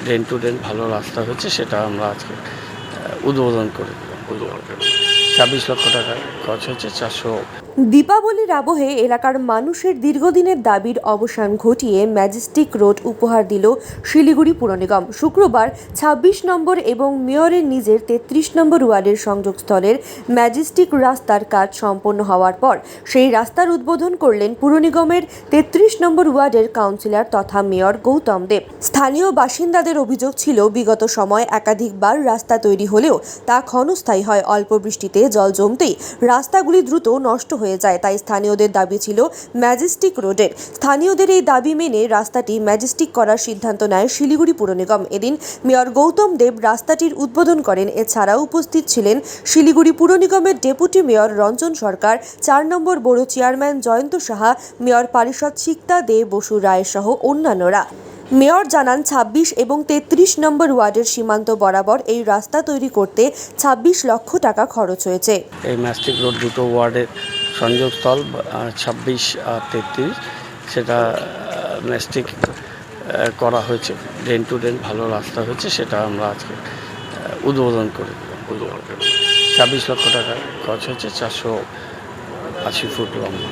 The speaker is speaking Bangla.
ড্রেন টু ড্রেন ভালো রাস্তা হয়েছে, সেটা আমরা আজকে উদ্বোধন করে দিলাম। 26 লক্ষ টাকা খরচ হয়েছে। 400 দীপাবলির আবহে এলাকার মানুষের দীর্ঘদিনের দাবির অবসান ঘটিয়ে ম্যাজেস্টিক রোড উপহার দিল শিলিগুড়ি পুর নিগম। শুক্রবার ২৬ নম্বর এবং মেয়রের নিজের ৩৩ নম্বর ওয়ার্ডের সংযোগস্থলের ম্যাজেস্টিক রাস্তার কাজ সম্পন্ন হওয়ার পর সেই রাস্তার উদ্বোধন করলেন পুর নিগমের ৩৩ নম্বর ওয়ার্ডের কাউন্সিলর তথা মেয়র গৌতম দেব। স্থানীয় বাসিন্দাদের অভিযোগ ছিল, বিগত সময় একাধিকবার রাস্তা তৈরি হলেও তা ক্ষণস্থায়ী হয়। অল্প বৃষ্টিতে জল জমতেই রাস্তাগুলি দ্রুত নষ্ট হয়ে যায়। তাই স্থানীয়দের দাবি ছিল ম্যাজেস্টিক রোডের। স্থানীয়দের এই দাবি মেনে রাস্তাটি ম্যাজেস্টিক করার সিদ্ধান্ত নেয় শিলিগুড়ি পুর নিগম। এদিন মেয়র গৌতম দেব রাস্তাটির উদ্বোধন করেন। এছাড়াও উপস্থিত ছিলেন শিলিগুড়ি পুর নিগমের ডেপুটি মেয়র রঞ্জন সরকার, ৪ নম্বর বড় চেয়ারম্যান জয়ন্ত সাহা, মেয়র পারিষদ সিকতা দে বসু রায় সহ অন্যান্যরা। মেয়র জানান, ২৬ এবং ৩৩ নম্বর ওয়ার্ডের সীমান্ত বরাবর এই রাস্তা তৈরি করতে ২৬ লক্ষ টাকা খরচ হয়েছে। এই ম্যাজেস্টিক রোড দুটো ওয়ার্ডের সংযোগস্থল ২৬ আর ৩৩, সেটা ম্যাজেস্টিক করা হয়েছে। ড্রেন টু ড্রেন ভালো রাস্তা হয়েছে, সেটা আমরা আজকে উদ্বোধন করে দিলাম। 26 লক্ষ টাকা খরচ হয়েছে। 480 ফুট লম্বা।